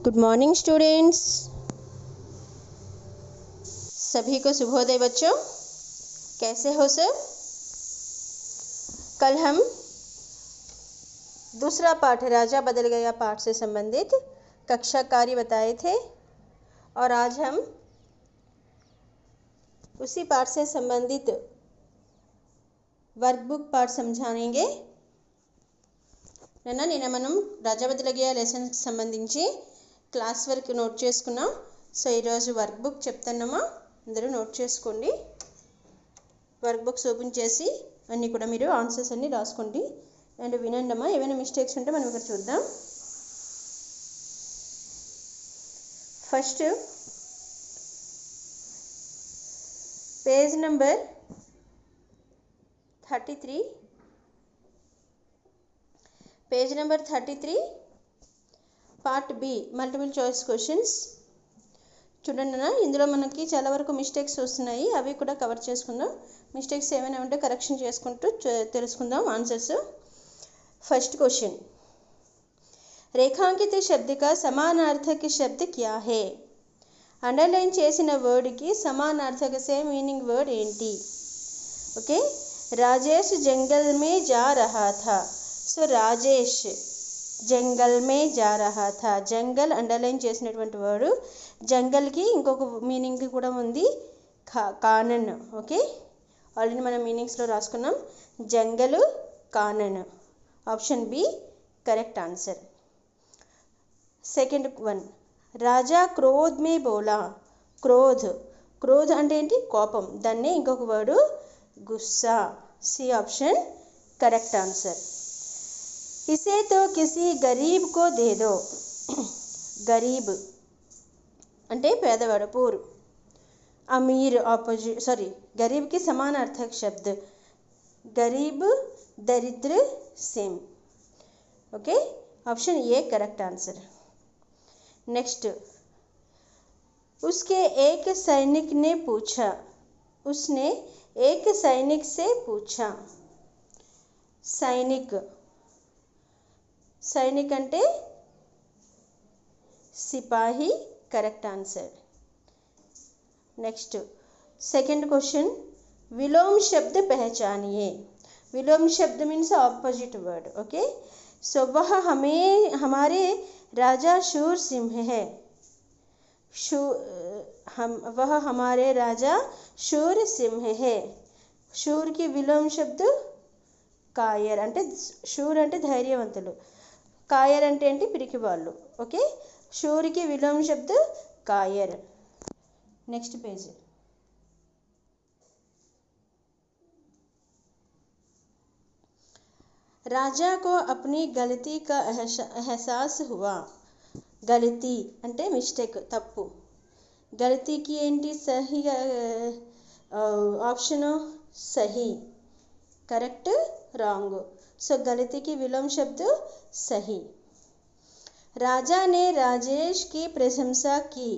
Good morning students, सभी को शुभोदय। बच्चों कैसे हो सब? कल हम दूसरा पाठ राजा बदल गया पाठ से संबंधित कक्षा कार्य बताए थे और आज हम उसी पाठ से संबंधित वर्कबुक पाठ समझाएंगे। నిన్న మనం రాజా బదలగయ లెసన్ సంబంధించి క్లాస్ వర్క్ నోట్ చేసుకున్నాం. సో ఈరోజు వర్క్ బుక్ చెప్తానమ్మా, అందరూ నోట్ చేసుకోండి. వర్క్ బుక్స్ ఓపెన్ చేసి అన్నీ కూడా మీరు ఆన్సర్స్ అన్నీ రాసుకోండి అండ్ వినండి అమ్మా. ఏమైనా మిస్టేక్స్ ఉంటే మనం ఇక్కడ చూద్దాం. First page number 33, page number 33 part be multiple choice questions చూడండి అన్న. ఇందులో మనకి చాలా వరకు మిస్టేక్స్ వస్తున్నాయి, అవి కూడా కవర్ చేసుకుందాం. మిస్టేక్స్ ఏమైనా ఉంటే కరెక్షన్ చేసుకుంటూ తెలుసుకుందాం ఆన్సర్స్. फर्स्ट क्वेश्चन, रेखांकित शब्द का समानार्थक शब्द क्या है? अंडरलाइन చేసిన వర్డ్ కి సమానార్థక సేమ్ మీనింగ్ వర్డ్ ఏంటి? ఓకే, राजेश जंगल में जा रहा था. సో రాజేష్ జంగల్ మే जा रहा था. జంగల్ అండర్లైన్ చేసినటువంటి వర్డ్. జంగల్ కి ఇంకొక మీనింగ్ కూడా ఉంది, కానన్. ఓకే, ఆల్రెడీ మనం మీనింగ్స్ లో రాసుకున్నాం. జంగల్ కానన్. Option B correct answer. Second one, राजा क्रोध में बोला. क्रोध, क्रोध అంటే ఏంటి? కోపం. దాన్నే ఇంకొక వర్డ్ గుస్సా. C option correct answer. इसे तो किसी गरीब को दे दो. गरीब అంటే పేదవాడు, పూర్. अमीर ऑपोजिट, सॉरी, गरीब की समानार्थक शब्द गरीब, दरिद्र, same. Okay, option A correct answer. Next, उसके एक सैनिक ने पूछा. उसने एक सैनिक से पूछा. सैनिक, सैनिक అంటే सिपाही. Correct answer. Next, second question, विलोम शब्द पहचानिए. विलोम शब्द means opposite word. Okay, so वह हमारे राजा शूर सिंह है. वह हमारे राजा शूर सिंह है. शूर की विलोम शब्द कायर. అంటే शूर అంటే ధైర్యవంతులు, కాయర్ అంటే ఏంటి? పిరికి వాళ్ళు. ఓకే, शूर की विलोम शब्द कायर. नेक्स्ट पेज, राजा को अपनी गलती का एहसास हुआ. गलती అంటే మిస్టేక్, తప్పు. గలతీకి ఏంటి? సహీ. ఆప్షన్ सही. Correct, wrong. सो गलती की विलोम शब्द सही. राजा ने राजेश की प्रशंसा की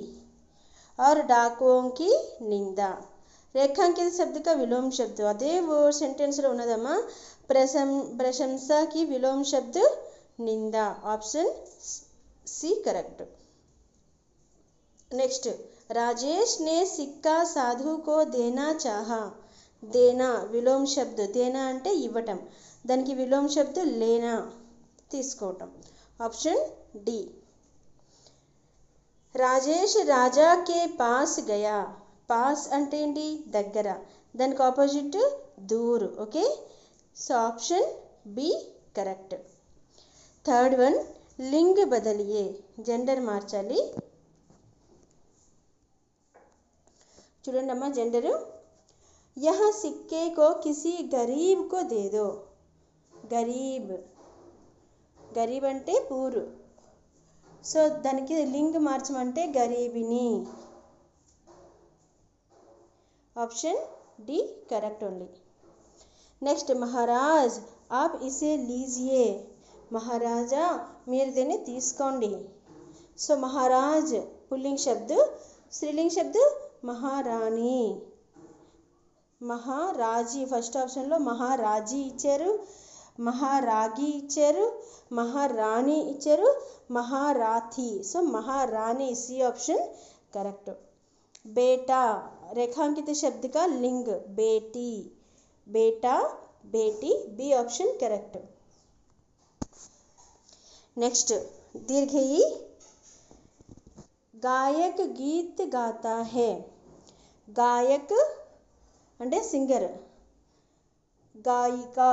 और डाकुओं की निंदा. रेखांकित शब्द का विलोम शब्द అదే వర్డ్ సెంటెన్స్ లో ఉన్నదమ్మా. प्रशंसा की विलोम शब्द निंदा. Option C correct. Next, Rajesh ने सिक्का साधु को देना चाहा. देना विलोम शब्द. देना అంటే ఇవ్వటం, దానికి విలోम शब्द लेना, తీసుకోవటం. Option D. राजेश राजा के पास गया. पास అంటే ఏంటి? దగ్గర, దానికి ఆపోజిట్ दूर. Okay, so option B correct. Third one, లింగ్ బదలియే. జెండర్ మార్చాలి. చూడండి అమ్మా, జెండరు. यह सिक्के को किसी गरीब को दे दो. गरीब, गरीब అంటే పూర్. సో దానికి లింగ్ మార్చమంటే గరీబిని. Option D correct only. Next, महाराज आप इसे लीजिए. महाराजा మీరు దీన్ని తీసుకోండి. సో महाराज पुल्लिंग शब्द, स्त्रीलिंग शब्द महारानी. మహారాజీ ఫస్ట్ ఆప్షన్లో మహారాజీ ఇచ్చారు. మహారాగి ఇచ్చారు, మహారాణి ఇచ్చారు, మహారాథి. సో మహారాణి, సి ఆప్షన్ కరెక్ట్. బేటా रेखांकित शब्द का लिंग बेटी, बेटा बेटी, बी ऑप्शन करेक्ट. नेक्स्ट दीर्घई गायक गीत गाता है. गायक అంటే సింగర్, गायिका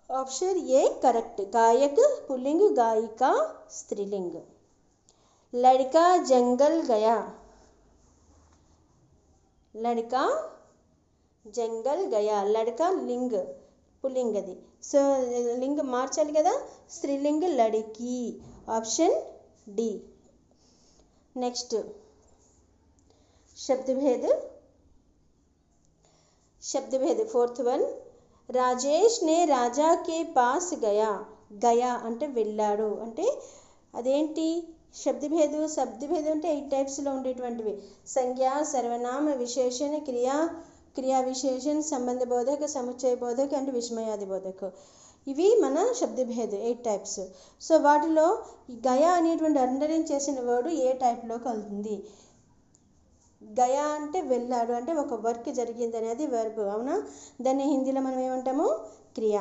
ऑप्शन ए करेक्ट. गायक पुल्लिंग, गायिका स्त्रीलिंग. लड़का जंगल गया. लड़का जंगल गया, लड़का लिंग पुल्लिंग అది. సో లింగ మార్చాలి కదా, స్త్రీలింగ లడికి, ఆప్షన్ డి. నెక్స్ట్ शब्दभेद. शब्दभेद फोर्थ वन. राजेश ने राजा के पास गया. गया అంటే వెళ్ళాడు, అంటే అదేంటి శబ్దభేదు. శబ్దభేదం అంటే 8 టైప్స్లో ఉండేటువంటివి. సంజ్ఞ, సర్వనామ, విశేషణ, క్రియా, క్రియా విశేషణ, సంబంధ బోధక, సముచ్చయ బోధక అండ్ విస్మయాది బోధక. ఇవి మన శబ్దభేద 8 టైప్స్. సో వాటిలో గయా అనేటువంటి అండర్లైన్ చేసిన వర్డ్ ఏ టైప్లోకి వెళ్తుంది? గయా అంటే వెళ్ళాడు, అంటే ఒక వర్క్ జరిగింది అనేది వర్బ్, అవునా? దాన్ని హిందీలో మనం ఏమంటాము? క్రియ.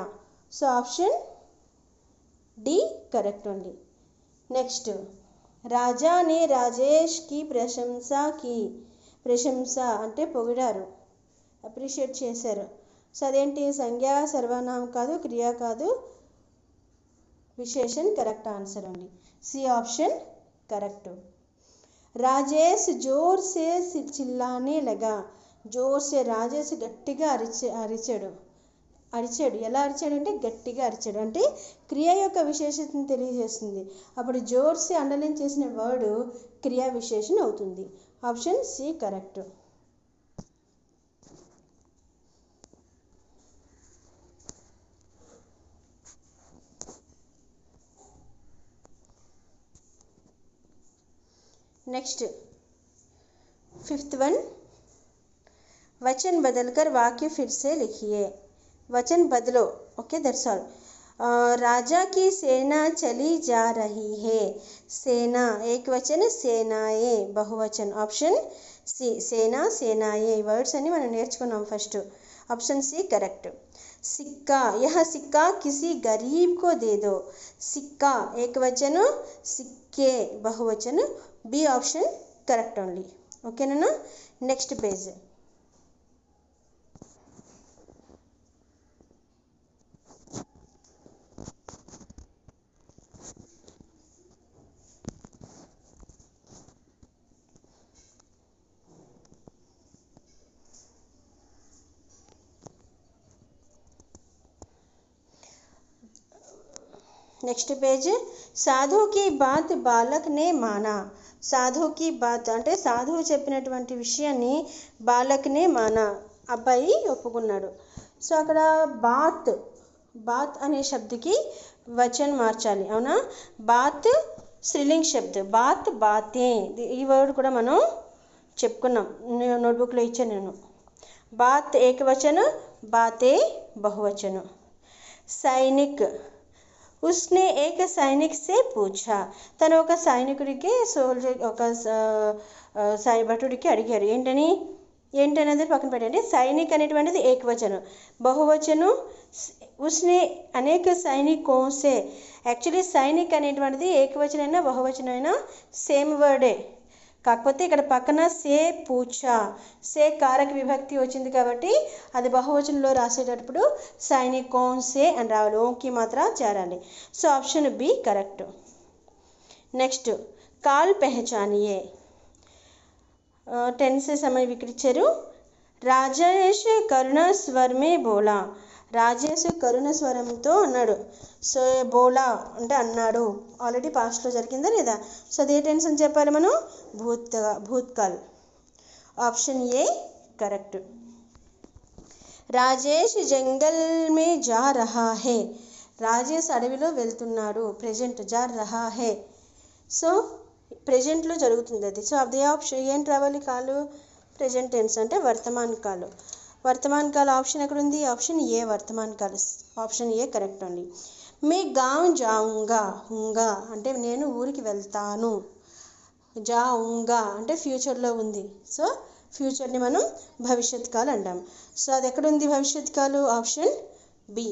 So option D correct only. Next రాజా నే రాజేష్ కి ప్రశంసా కి. ప్రశంస అంటే పొగిడారు, అప్రిషియేట్ చేశారు. సో అదేంటి? సంజ్ఞ, సర్వనామం కాదు, క్రియ కాదు, విశేషణ. Correct answer only C option correct. Rajesh జోర్ సే చిల్లానే లగా. జోర్ సే రాజేష్ గట్టిగా అరిచాడు. ఎలా అరిచాడంటే గట్టిగా అరిచాడు, అంటే క్రియ యొక్క విశేషతను తెలియజేస్తుంది. అప్పుడు జోర్ సే అండర్లైన్ చేసిన వర్డ్ క్రియా విశేషణ అవుతుంది. Option C correct. Next fifth one. वचन बदलकर वाक्य फिर से लिखिए. वचन बदलो. Okay that's all. राजा की सेना चली जा रही है. सेना एक वचन, सेनाएं बहुवचन. ऑप्शन सी सेना, सेनाएं. वर्ड्स अన్ని మనం నేర్చుకున్నాం ఫస్ట్. Option C correct. सिक्का, यह सिक्का किसी गरीब को दे दो. सिक्का एक वचन, सिक्के बहुवचन. B option correct only. Okay ना. Next page. Next page. సాధు की बात बालक ने माना. సాధు की बात అంటే సాధువు చెప్పినటువంటి విషయాన్ని బాలక్నే మానా, అబ్బాయి ఒప్పుకున్నాడు. సో అక్కడ బాత్, బాత్ అనే శబ్దకి వచన్ మార్చాలి, అవునా? బాత్ స్త్రీలింగ్ శబ్ద, బాత్ బాతే. ఈ వర్డ్ కూడా మనం చెప్పుకున్నాం, నోట్బుక్లో ఇచ్చాను నేను. బాత్ ఏకవచన, బాతే బహువచన. సైనిక్, उसने एक सैनिक से पूछा. తను ఒక సైనికుడికి, సోల్జర్, ఒక భటుడికి అడిగారు. ఏంటనేది పక్కన పెట్టండి. సైనిక్ అనేటువంటిది ఏకవచనం, బహువచనం ఉస్నే అనేక సైనికోं से. యాక్చువల్లీ సైనిక్ అనేటువంటిది ఏకవచనైనా బహువచనమైనా సేమ్ వర్డే, కాకపోతే ఇక్కడ పక్కన సే పూచా, సే కారక విభక్తి వచ్చింది కాబట్టి అది బహువచనంలో రాసేటప్పుడు సైనికోं से అని రావాలి, ఓంకి మాత్రం చేరాలి. So option B correct. Next కాల్ పెహచానియే. టెన్స్ సమయ వికరించారు. రాజేష్ కరుణ స్వరమే బోలా. రాజేష్ కరుణ స్వరంతో అన్నాడు. సో బోలా అంటే అన్నాడు, ఆల్రెడీ పాస్ట్లో జరిగిందా లేదా? సో అదే టెన్స్ అని చెప్పాలి మనం, భూత్కాల్. Option A correct. రాజేష్ జంగల్ మే జా రహా హే. రాజేష్ అడవిలో వెళ్తున్నాడు, ప్రెజెంట్. జా రహా హే, సో ప్రెజెంట్లో జరుగుతుంది అది. సో అదే ఆప్షన్ ఏంటి రావాలి? కాలు ప్రెజెంట్ టెన్స్ అంటే వర్తమాన కాలు. వర్తమాన్ కాల్ ఆప్షన్ ఎక్కడ ఉంది? ఆప్షన్ ఏ వర్తమాన్ కాల్. ఆప్షన్ ఏ కరెక్ట్ అండి. మే గావ్ జాऊंगा హూంగా అంటే నేను ఊరికి వెళ్తాను. జాऊंगा అంటే ఫ్యూచర్లో ఉంది. సో ఫ్యూచర్ని మనం భవిష్యత్ కాల్ అంటాం. సో అది ఎక్కడ ఉంది భవిష్యత్ కాలు? Option B.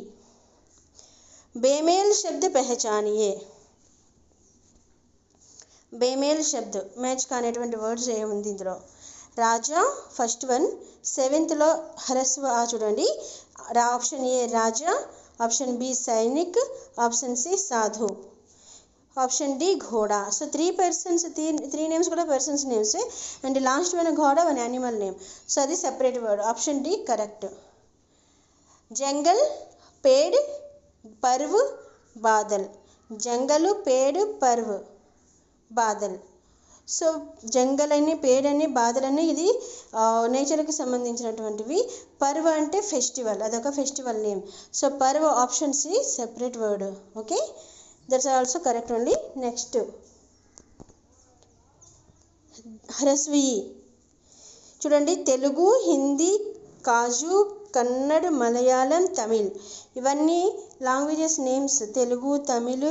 బేమేల్ శబ్ద పెహచానియే. బేమేల్ శబ్ద మ్యాచ్ కానేటువంటి వర్డ్స్ ఏముంది ఇందులో? రాజా ఫస్ట్ వన్, సెవెంత్లో హ్రస్వ ఆ చూడండి. ఆప్షన్ ఏ రాజా, ఆప్షన్ బి సైనిక్, ఆప్షన్ సి సాధు, ఆప్షన్ డి ఘోడా. సో త్రీ నేమ్స్ కూడా persons names and last one ఘోడా వన్ యానిమల్ నేమ్. సో అది separate word. Option D correct. జంగల్, పేడ్, पर्व, बादल. జంగలు, పేడు, పర్వ్, బాదల్. సో జంగల్ అని, పేడ్ అని, బాదల్ అని ఇది నేచర్కి సంబంధించినటువంటివి. పర్వ్ అంటే ఫెస్టివల్, అదొక ఫెస్టివల్ నేమ్. సో పర్వ్ option C separate word. Okay, that's also correct only. Next హ్రస్వి చూడండి. తెలుగు, హిందీ, కాజు, కన్నడ, మలయాళం, తమిళ్ ఇవన్నీ లాంగ్వేజెస్ నేమ్స్. తెలుగు, తమిళ్,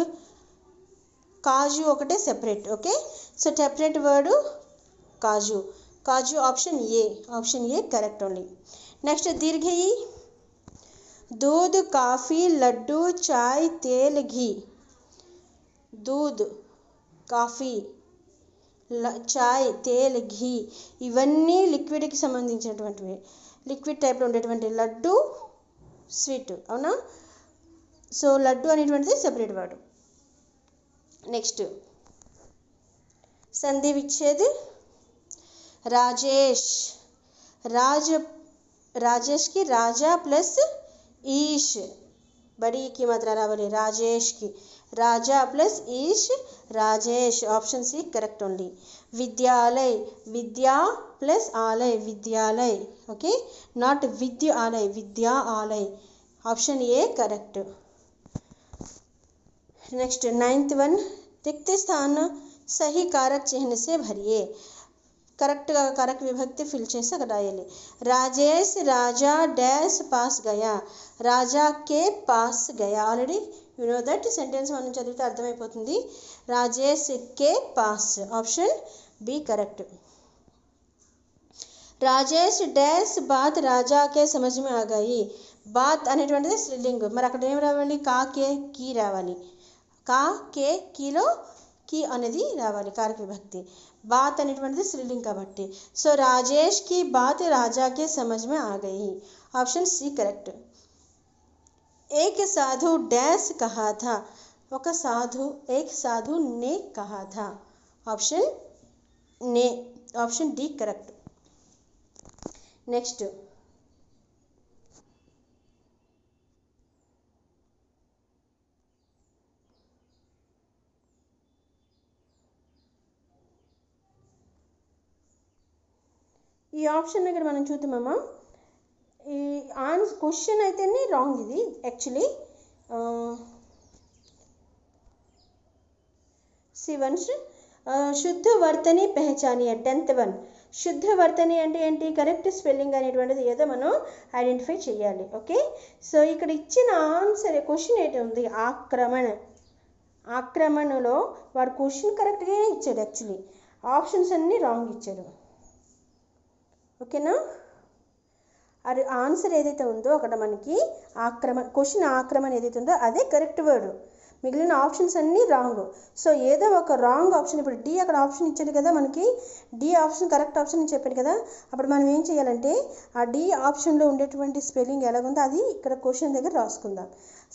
కాజు ఒకటే separate. Okay, so separate word కాజు. కాజు option A. Option A correct only. Next దీర్ఘయి. दूध, కాఫీ, లడ్డు, చాయ్, తేల్, ఘీ. दूध, కాఫీ, చాయ్, తేల్, ఘీ ఇవన్నీ లిక్విడ్కి సంబంధించినటువంటివి. లిక్విడ్ టైప్లో ఉండేటువంటి లడ్డు స్వీట్, అవునా? సో లడ్డు అనేటువంటిది సెపరేట్ వర్డ్. నెక్స్ట్ సంధి విచ్ఛేద్. రాజేష్, రాజేష్కి రాజా ప్లస్ ఈష్, బడీకి మాత్రం రావాలి. రాజేష్కి రాజా ప్లస్ ఈష్, Rajesh. Option C correct only. విద్యాలయ్, విద్యా ప్లస్ ఆలయ్, విద్యాలయ్. ఓకే, నాట్ విద్య ఆలయ్, విద్యా ఆలయ్. Option A correct. Next 9th one. रिक्त स्थान सही कारक चिन्ह से भरिए. కరెక్ట్గా కరెక్ట్ విభక్తి ఫిల్ చేసి అక్కడ రాయాలి. రాజేష్ రాజా డాష్ పాస్ గయా, రాజా కే పాస్ గయా. Already you know that sentence మనం చదివితే అర్థమైపోతుంది. రాజేష్ కే పాస్. Option B correct. Rajesh dash బాత్ రాజా కే సమజ్ మే ఆ గయి. బాత్ అనేటువంటిది స్త్రీలింగ్, మరి అక్కడ ఏం రావాలి? కా కే కీ రావాలి. కా కే కీలో కీ అనేది రావాలి కారక విభక్తి. బాత్ అనేటువంటిది స్త్రీలింగ్ కాబట్టి. సో రాజేష్ కి బాత్ రాజాకే సమజ్ మే ఆ గయి. Option C correct. ఏక్ సాధు డాష్ కహా థా. ఒక సాధు, ఏక్ సాధు నే కహా థా. ఆప్షన్ నే. Option D correct. నెక్స్ట్ ఈ ఆప్షన్ దగ్గర మనం చూద్దామమ్మా. ఈ క్వశ్చన్ అయితేనే రాంగ్ ఇది యాక్చువల్లీ. సివన్స్ శుద్ధ వర్తని పెహచానియే. 10th one. శుద్ధ వర్తని అంటే ఏంటి? కరెక్ట్ స్పెల్లింగ్ అనేటువంటిది ఏదో మనం ఐడెంటిఫై చేయాలి. ఓకే, సో ఇక్కడ ఇచ్చిన ఆన్సర్ క్వశ్చన్ ఏంటి ఉంది? ఆక్రమణ. ఆక్రమణలో వాడు క్వశ్చన్ కరెక్ట్గా ఇచ్చాడు, యాక్చువల్లీ ఆప్షన్స్ అన్నీ రాంగ్ ఇచ్చాడు. ఓకేనా? అది ఆన్సర్ ఏదైతే ఉందో అక్కడ మనకి క్వశ్చన్ ఆక్రమణ ఏదైతే ఉందో అదే కరెక్ట్ వర్డ్. మిగిలిన ఆప్షన్స్ అన్నీ రాంగ్. సో ఏదో ఒక రాంగ్ ఆప్షన్. ఇప్పుడు డి అక్కడ ఆప్షన్ ఇచ్చాడు కదా మనకి, డి ఆప్షన్ కరెక్ట్ ఆప్షన్ అని చెప్పాడు కదా. అప్పుడు మనం ఏం చేయాలంటే ఆ డి ఆప్షన్లో ఉండేటువంటి స్పెల్లింగ్ ఎలాగుందో అది ఇక్కడ క్వశ్చన్ దగ్గర రాసుకుందాం.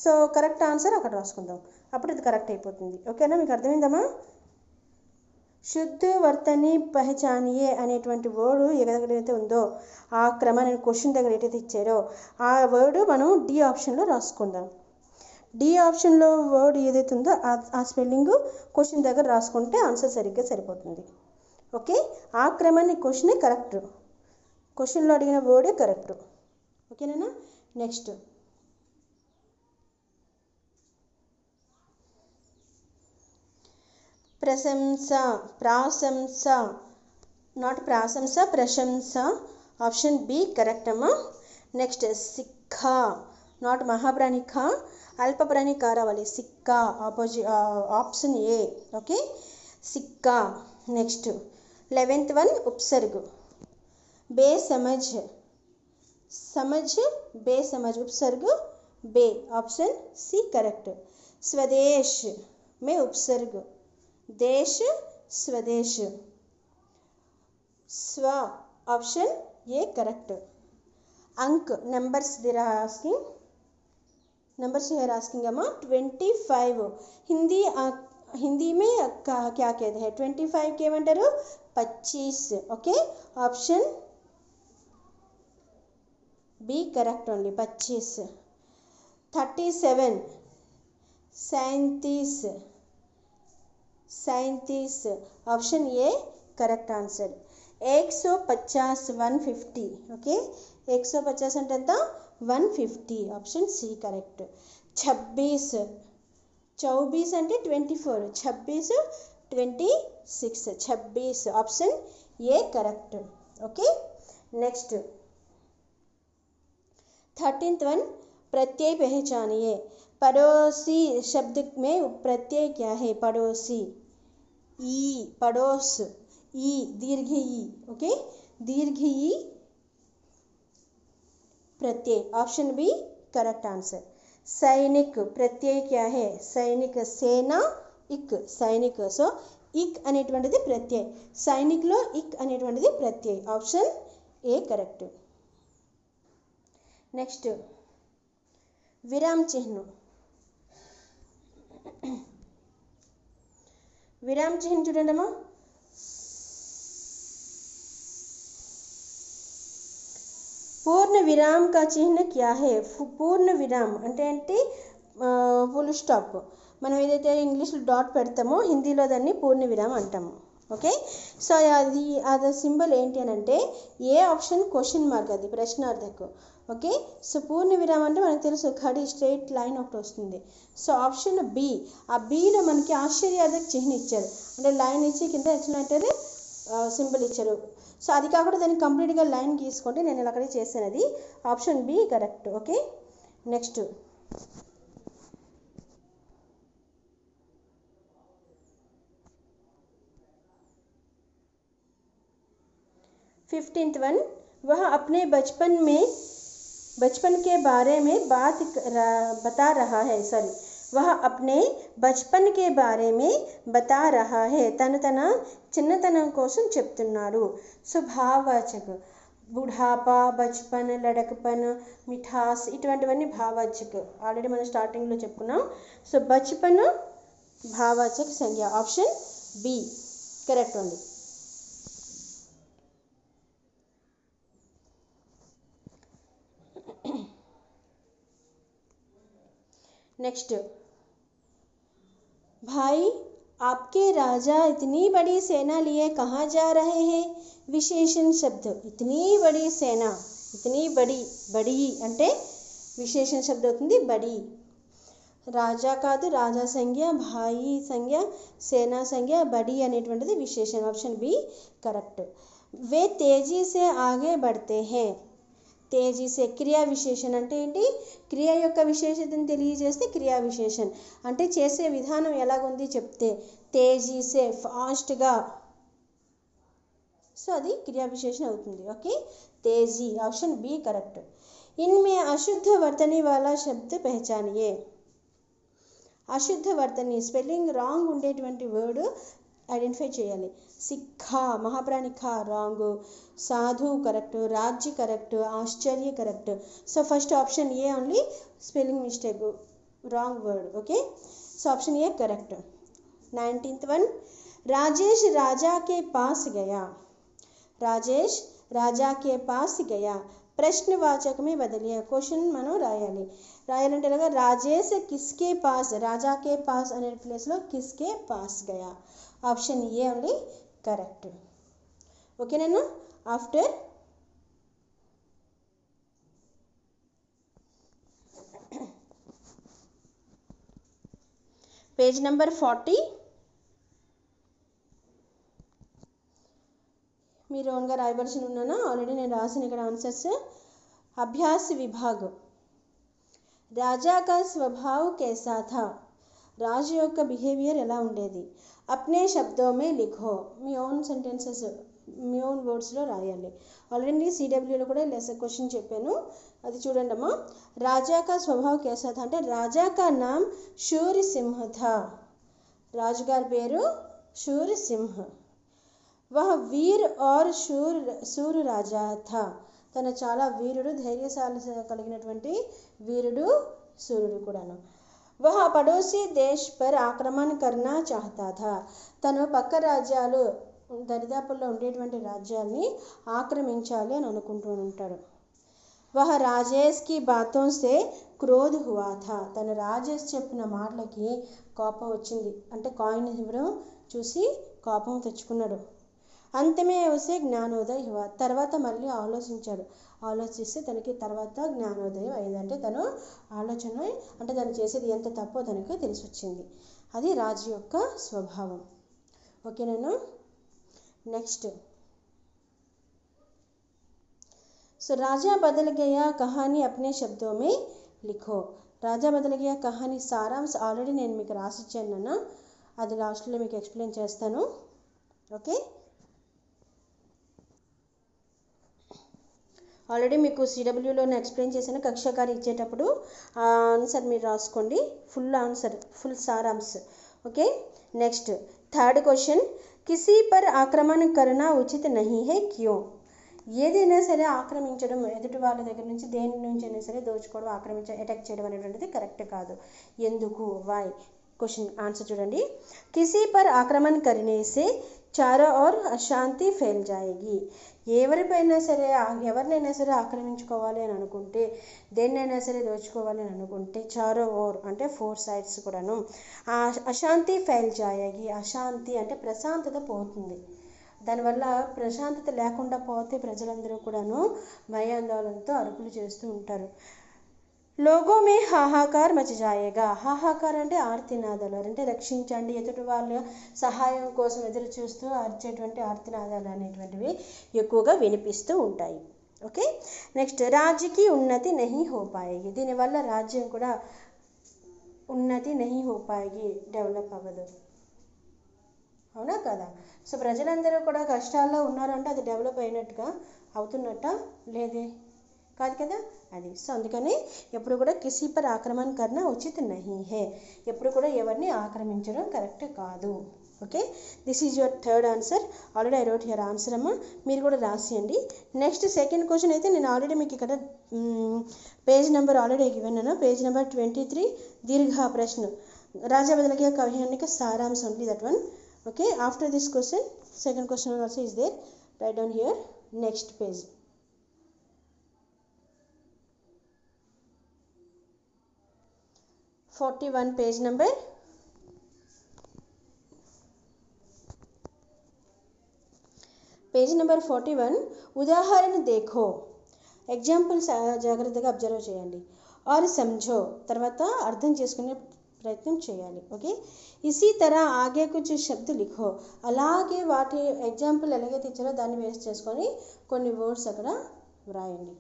సో కరెక్ట్ ఆన్సర్ అక్కడ రాసుకుందాం, అప్పుడు ఇది కరెక్ట్ అయిపోతుంది. ఓకేనా? మీకు అర్థమైందమ్మా? శుద్ధ వర్తని పహచానియే అనేటువంటి వర్డ్ ఎక్కడైతే ఉందో ఆ క్రమాన్ని క్వశ్చన్ దగ్గర ఏదైతే ఇచ్చారో ఆ వర్డ్ మనం డి ఆప్షన్లో రాసుకుందాం. డి ఆప్షన్లో వర్డ్ ఏదైతే ఉందో ఆ స్పెల్లింగ్ క్వశ్చన్ దగ్గర రాసుకుంటే ఆన్సర్ సరిగ్గా సరిపోతుంది. ఓకే, ఆ క్రమాన్ని క్వశ్చనే కరెక్ట్, క్వశ్చన్లో అడిగిన వర్డే కరెక్ట్. ఓకేనా? నెక్స్ట్ ప్రశంస, ప్రాశంస, నాట్ ప్రాశంస, ప్రశంస. ఆప్షన్ బి కరెక్ట్ అమ్మా. నెక్స్ట్ సిక్కా, నాట్ మహాప్రాణి ఖా, అల్పప్రాణి కా రావాలి. సిక్కా ఆప్షన్ ఏ. ఓకే, సిక్కా. నెక్స్ట్ 11th వన్ ఉపసర్గ్, బేసమజ్, समझ बेसमझ, उपसर्ग बे, ऑप्शन सी करेक्ट. स्वदेश में उपसर्ग देश स्वदेश, स्व ऑप्शन ये करेक्ट. अंक numbers there asking, numbers here asking अम्मा 25. हिंदी में क्या कहते हैं 25 के ఏమంటారు 25. Okay, option B correct only 25. 37 37, option A correct answer. 150 150. Okay, 150 అంటే ఎంత 150, ऑप्शन सी करेक्ट. 26 24 అంటే 24, 26 26, 26, option A correct. Okay, next 13th one प्रत्यय पहचानिए. पड़ोसी शब्द में प्रत्यय क्या है? पड़ोसी, ई, पड़ोस, ई दीर्घ ई. ओके, दीर्घ ई प्रत्यय, ऑप्शन बी करेक्ट आंसर. सैनिक प्रत्यय क्या है? सैनिक, सेना इक, सैनिक. సో ఇక్ అనేటువంటిది ప్రత్యయ, సైనిక్లో ఇక్ అనేటువంటిది ప్రత్యయ, ఆప్షన్ ఏ కరెక్ట్. నెక్స్ట్ విరామ చిహ్నం. విరామ చిహ్నం చూడండి అమ్మా. పూర్ణ విరామ का चिन्ह क्या है? పూర్ణ విరామ అంటే ఏంటి? Full stop. మనం ఏదైతే ఇంగ్లీష్లో డాట్ పెడతామో హిందీలో దాన్ని పూర్ణ విరామ అంటాము. ఓకే, సో అది సింబల్ ఏంటి అని అంటే ఏ ఆప్షన్ క్వశ్చన్ మార్క్, అది ప్రశ్నార్థకు. ఓకే, సో పూర్ణ విరామం అంటే మనకు తెలుసు ఖడి స్ట్రైట్ లైన్ ఒకటి వస్తుంది. So option B. ఆ బిలో మనకి ఆశ్చర్యార్థక చిహ్నం ఇచ్చారు, అంటే లైన్ ఇచ్చి కింద ఎట్లా సింబల్ ఇచ్చారు. సో అది కాకుండా దాన్ని కంప్లీట్గా లైన్ గీసుకుంటే నేను ఇలా అక్కడే చేశాను, అది option B correct. Okay, next 15th one, वह अपने बचपन के बारे में बता रहा है. सॉरी, वह अपने बचपन के बारे में बता रहा है. తన చిన్నతనం కోసం చెప్తున్నాడు. సో భావవాచక, బుఢాపా, బచ్పన్, లడకపన్, మిఠాస్ ఇటువంటివన్నీ భావవాచక. ఆల్రెడీ మనం స్టార్టింగ్లో చెప్పుకున్నాం. సో బచ్పన్ భావవాచక సంజ్ఞ, ఆప్షన్ బి కరెక్ట్ ఉంది. नेक्स्ट, भाई आपके राजा इतनी बड़ी सेना लिए कहाँ जा रहे हैं? विशेषण शब्द, इतनी बड़ी सेना, इतनी बड़ी అంటే విశేషణ శబ్దం అవుతుంది బడి. రాజా కాదు, రాజా సంజ్ఞ, భాయి సంజ్ఞ, సేనా సంజ్ఞ, బడి అనేటువంటిది విశేషణ, ఆప్షన్ బి కరెక్ట్. वे तेजी से आगे बढ़ते हैं. తేజీ సే క్రియా విశేషణ అంటే ఏంటి? క్రియ యొక్క విశేషతను తెలియజేస్తే క్రియా విశేషణ అంటే చేసే విధానం ఎలాగుంది చెప్తే తేజీ సే ఫాస్ట్గా, సో అది క్రియా విశేషణ అవుతుంది. ఓకే, తేజీ, ఆప్షన్ బి కరెక్ట్. ఇన్మే అశుద్ధ వర్తని వాలా శబ్ద పహచానియే. అశుద్ధ వర్తని స్పెల్లింగ్ రాంగ్ ఉండేటువంటి వర్డ్ ఐడెంటిఫై చేయాలి. సిక్ఖా, మహాప్రాణి ఖా రాంగ్, సాధు కరెక్ట్, రాజ్య కరెక్ట్, ఆశ్చర్య correct. So first option A only spelling mistake, wrong word. Okay, so option A correct. 19th one, Rajesh राजा के पास गया. राजेश राजा के पास गया प्रश्नवाचक में बदलिए. क्वेश्चन మనం రాయాలంటే ఇలాగా రాజేష్ కిస్కే పాస్, రాజా కే పాస్ అనే ప్లేస్లో కిస్కే పాస్ గయా, ఆప్షన్ ఏ ఓన్లీ కరెక్ట్. ఓకేనా? ఆఫ్టర్ పేజ్ నెంబర్ 40 మీరు ఓన్గా రాయవలసి ఉన్నానా? ఆల్రెడీ నేను రాసిన ఇక్కడ ఆన్సర్స్. अभ्यास विभाग राजा का स्वभाव कैसा था రాజు యొక్క బిహేవియర్ ఎలా ఉండేది अपने शब्दों में लिखो మీ ఓన్ సెంటెన్సెస్ మీ ఓన్ వర్డ్స్లో రాయాలి ఆల్రెడీ సిడబ్ల్యూలో కూడా లెసన్ క్వశ్చన్ చెప్పాను అది చూడండి అమ్మా రాజా కా స్వభావ్ कैसा था అంటే రాజా కా నామ్ శూర్ సింహ था రాజుగారి పేరు శూర్ సింహ वह वीर और शूर राजा था తన చాలా వీరుడు ధైర్యశాలి కలిగినటువంటి వీరుడు శూరుడు కూడాను वह पड़ोसी देश पर आक्रमण करना चाहता था తను పక్క రాజ్యాలు దరిదాపుల్లో ఉండేటువంటి రాజ్యాల్ని ఆక్రమించాలి అని అనుకుంటూ ఉంటాడు वह राजेश की बातों से क्रोध हुआ था తన రాజేష్ చెప్పిన మాటలకి కోపం వచ్చింది అంటే కాయిన్ ఇవ్వడం చూసి కోపం తెచ్చుకున్నాడు అంతమే ఉసే జ్ఞానోదయ హువా తర్వాత మళ్ళీ ఆలోచిస్తే తనకి తర్వాత జ్ఞానోదయం అయిందంటే తను ఆలోచన అంటే తను చేసేది ఎంత తప్పో తనకి తెలిసి వచ్చింది అది రాజు యొక్క స్వభావం ఓకేనా నెక్స్ట్ సో రాజా బదల్ గయా కహానీ అప్నే శబ్దో మే లిఖో రాజా బదల్ గయా కహానీ సారాంశ్ ఆల్రెడీ నేను మీకు రాసిచ్చాను అది లాస్ట్లో మీకు ఎక్స్ప్లెయిన్ చేస్తాను ఓకే ఆల్రెడీ మీకు సిడబ్ల్యూలోనే ఎక్స్ప్లెయిన్ చేశాను కక్షాకారి ఇచ్చేటప్పుడు ఆన్సర్ మీరు రాసుకోండి ఫుల్ సారాంశ్ ఓకే నెక్స్ట్ థర్డ్ క్వశ్చన్ కిసీ పర్ ఆక్రమణ కర్నా ఉచిత నహీ హై క్యూ ఏదైనా సరే ఆక్రమించడం ఎదుటి వాళ్ళ దగ్గర నుంచి దేని నుంచి అయినా సరే దోచుకోవడం అటాక్ చేయడం అనేటువంటిది కరెక్ట్ కాదు ఎందుకు వై क्वेश्चन आंसर చూడండి किसी पर आक्रमण करने से चारों ओर अशांति फैल जाएगी ఎవరినైనా సరే ఆక్రమించుకోవాలి అని అనుకుంటే దేన్నైనా సరే దోచుకోవాలి అని అనుకుంటే చారో ఓర్ అంటే ఫోర్ సైడ్స్ కూడాను అశాంతి ఫైల్ జాయేగి అశాంతి అంటే ప్రశాంతత పోతుంది దానివల్ల ప్రశాంతత లేకుండా పోతే ప్రజలందరూ కూడాను భయాందోళనతో అరుపులు చేస్తూ ఉంటారు లోగో మే హాహాకార్ మచ జాయేగా హాహాకార్ అంటే ఆర్తినాదాలు అంటే రక్షించండి ఎదుటి వాళ్ళ సహాయం కోసం ఎదురు చూస్తూ అరిచేటువంటి ఆర్తినాదాలు అనేటువంటివి ఎక్కువగా వినిపిస్తూ ఉంటాయి ఓకే నెక్స్ట్ రాజ్యకి ఉన్నతి నహీ హో పాయేగి దీనివల్ల రాజ్యం కూడా ఉన్నతి నహీ హో పాయేగి డెవలప్ అవ్వదు అవునా కదా సో ప్రజలందరూ కూడా కష్టాల్లో ఉన్నారంటే అది డెవలప్ అయినట్టుగా అవుతున్నట్ట లేదే కాదు కదా అది సో అందుకని ఎప్పుడు కూడా కిసీ పర్ ఆక్రమణ కర్నా ఉచిత నహీ హే ఎప్పుడు కూడా ఎవరిని ఆక్రమించడం కరెక్ట్ కాదు okay this is your third answer already I wrote your answer అమ్మా మీరు కూడా రాసియండి నెక్స్ట్ సెకండ్ క్వశ్చన్ అయితే నేను ఆల్రెడీ మీకు ఇక్కడ పేజ్ నెంబర్ ఆల్రెడీ ఇవ్వన్నాను పేజ్ నెంబర్ 23 దీర్ఘ ప్రశ్న రాజా బదల్ గయా కహానీ కా సారాంశ్ only that one okay after this question second question also is there write down here next page 41 page number page number 41 ఉదాహరణ देखो ఎగ్జాంపుల్స్ జాగ్రత్తగా అబ్జర్వ్ చేయండి और समझो తర్వాత అర్థం చేసుకునే ప్రయత్నం చేయాలి ఓకే इसी तरह आगे कुछ शब्द लिखो అలాగే వాటి ఎగ్జాంపుల్ ఎలాగైతే ఇచ్చారో దాన్ని బేస్ చేసుకొని కొన్ని వర్డ్స్ అక్కడ వ్రాయండి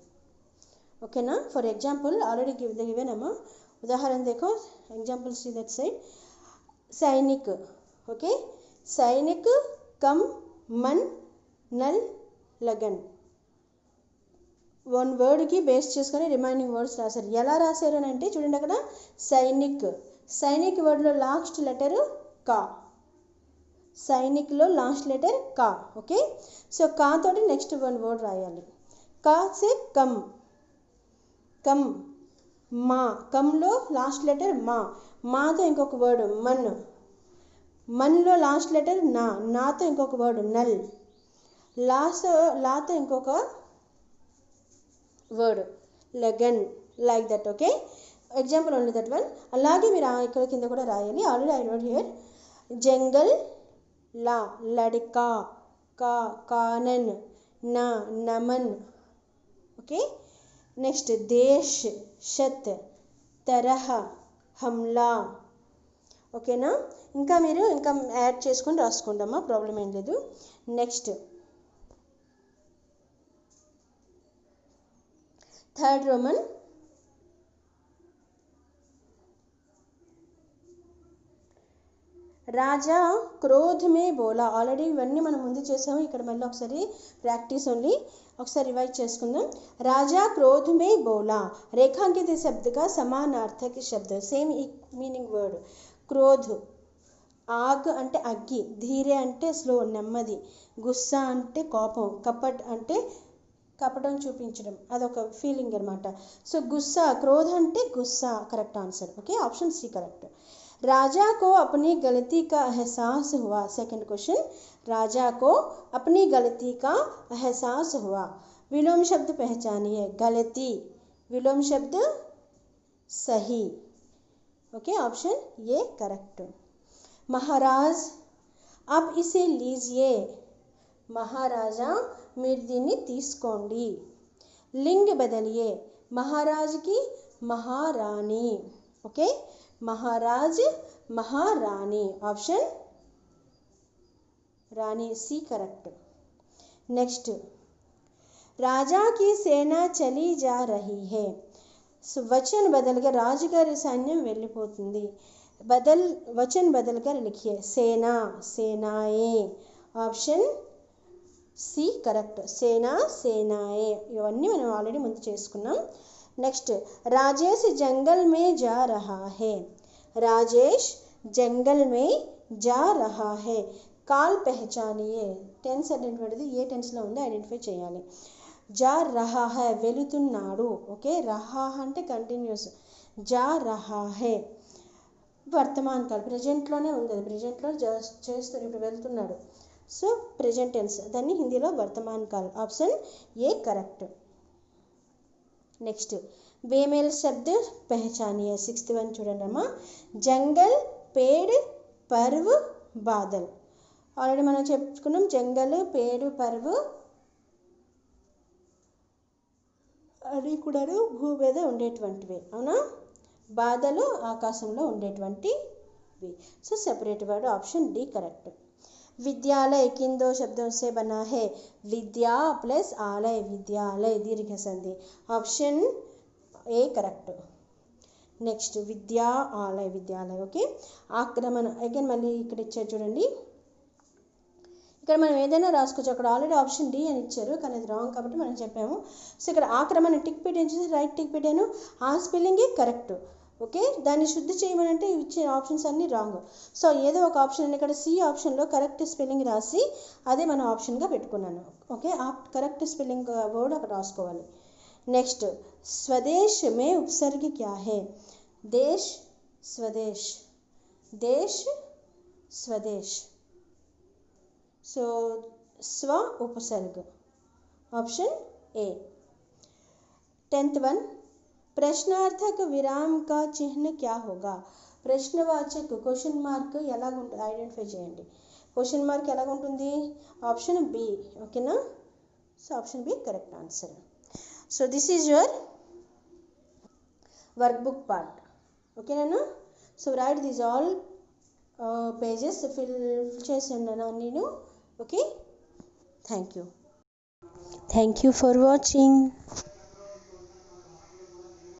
ఓకేనా ఫర్ ఎగ్జాంపుల్ ఆల్రెడీ గివెన్ అమ్మా उदाहरण देखो एग्जाम्पल सी दैट साइड सैनिक ओके सैनिक कम मन नल लगन वन वर्ड की बेस చేసుకొని రిమైనింగ్ వర్డ్స్ రాశారు ఎలా రాశారు అని అంటే చూడండి అక్కడ సైనిక్ వర్డ్ లో లాస్ట్ లెటర్ కా సైనిక్ లో లాస్ట్ లెటర్ కా ఓకే సో కా తోటి నెక్స్ట్ వన్ వర్డ్ రాయాలి కా సే కమ్ కమ్ మా కమ్లో లాస్ట్ లెటర్ మాతో ఇంకొక వర్డ్ మన్లో లాస్ట్ లెటర్ నాతో ఇంకొక వర్డ్ నల్ లాతో ఇంకొక వర్డ్ లెగన్ like that okay example only that one అలాగే మీరు ఇక్కడ కింద కూడా రాయాలి ఆల్రెడీ ఐ రోట్ హియర్ జంగల్ లా లడికా కానన్ నమన్ ఓకే నెక్స్ట్ దేశ్ షత్ తరహ హమ్లా ఓకేనా ఇంకా మీరు ఇంకా యాడ్ చేసుకొని రాసుకోండమ్మా ప్రాబ్లం ఏం లేదు నెక్స్ట్ థర్డ్ రోమన్, రాజా క్రోధ్ మే బోలా. ఆల్రెడీ ఇవన్నీ మనం ముందు చేసాము, ఇక్కడ మళ్ళీ ఒకసారి ప్రాక్టీస్ ఓన్లీ, ఒకసారి రివైజ్ చేసుకుందాం. రాజా క్రోధ్ మే బోలా, రేఖాంకిత శబ్द का समानार्थक शब्द, సేమ్ మీనింగ్ వర్డ్. క్రోధ్ ఆగ్ అంటే అగ్గి, ధీరే అంటే స్లో నెమ్మది, గుస్సా అంటే కోపం, కపట్ అంటే కపటం చూపించడం, అదొక ఫీలింగ్ అనమాట. సో గుస్సా, క్రోధ అంటే గుస్సా, correct answer. Okay, option C correct. राजा को अपनी गलती का एहसास हुआ. सेकंड क्वेश्चन, राजा को अपनी गलती का एहसास हुआ. विलोम शब्द पहचानिए. गलती, विलोम शब्द सही. ओके, ऑप्शन ये करेक्ट. महाराज अब इसे लीजिए. महाराजा మీరు దీన్ని తీసుకోండి. లింగ్ బదలియే. महाराज की महारानी. ओके, महाराज महारानी, ऑप्शन रानी सी करेक्ट. नेक्स्ट, राजा की सेना चली जा रही है. वचन बदलकर राजुगारी सैन्యం వెళ్ళిపోతుంది. वचन बदलकर लिखिए. सेना, सेनाएं, ऑप्शन सी करेक्ट. सेना, सेनाएं, ఇవన్నీ మనం ఆల్రెడీ ముందు చేసుకున్నాం. नेक्स्ट, राजेश जंगल में जा रहा है. राजेश जंगल में जा रहा है. काल पहचानिए. టెన్స్ అనేటువంటిది ఏ టెన్స్లో ఉందో ఐడెంటిఫై చేయాలి. जा रहा है వెళుతున్నాడు. ఓకే, రహా అంటే కంటిన్యూస్, जा रहा है వర్తమాన్ కాల్, ప్రజెంట్లోనే ఉంది, అది ప్రజెంట్లో చేస్తూ ఇప్పుడు వెళ్తున్నాడు. సో ప్రజెంట్ టెన్స్, దాన్ని హిందీలో వర్తమాన్ కాల్. Option A correct. నెక్స్ట్, बेमेल शब्द पहचानिए. सिक्स्थ वन చూడండి అమ్మా. జంగల్, పేడ్, పర్వ్, బాదల్. ఆల్రెడీ మనం చెప్పుకున్నాం. జంగల్, పేడు, పర్వ్ అది కూడా భూమి మీద ఉండేటువంటివి, అవునా. బాదలు ఆకాశంలో ఉండేటువంటివి. So separate word, option D correct. विद्यालय किन दो शब्दों से बना है. विद्या प्लस आलय, विद्यालय दीर्घ संधि, ऑप्शन ఏ కరెక్ట్. నెక్స్ట్, విద్యా ఆలయ, విద్యాలయ. ఓకే, ఆక్రమణ అగైన్ మళ్ళీ ఇక్కడ ఇచ్చారు చూడండి. ఇక్కడ మనం ఏదైనా రాసుకోవచ్చు. అక్కడ ఆల్రెడీ ఆప్షన్ డి అని ఇచ్చారు, కానీ అది రాంగ్ కాబట్టి మనం చెప్పాము. సో ఇక్కడ ఆక్రమణ టిక్ పెట్టించేసి రైట్ టిక్ పెట్టాను. ఆ స్పెల్లింగే కరెక్ట్. ఓకే, దాన్ని శుద్ధి చేయమనంటే ఇచ్చే ఆప్షన్స్ అన్నీ రాంగ్. సో ఏదో ఒక ఆప్షన్, ఇక్కడ సి ఆప్షన్లో కరెక్ట్ స్పెల్లింగ్ రాసి అదే మనం ఆప్షన్గా పెట్టుకున్నాను. ఓకే, ఆ కరెక్ట్ స్పెల్లింగ్ వర్డ్ అక్కడ రాసుకోవాలి. नेक्स्ट, स्वदेश में उपसर्ग क्या है. देश, स्वदेश, देश, स्वदेश. सो स्व उपसर्ग, ऑप्शन ए. 10th वन, प्रश्नार्थक विराम का चिन्ह क्या होगा. ప్రశ్నవాచక క్వశ్చన్ మార్క్ ఎలా ఉంటుంది ఐడెంటిఫై చేయండి. క్వశ్చన్ మార్క్ ఎలా ఉంటుంది. Option B. ఓకేనా. So option B correct answer. So this is your workbook part. Okay nana. So write these all pages, fill chesandana neenu. Okay, thank you for watching.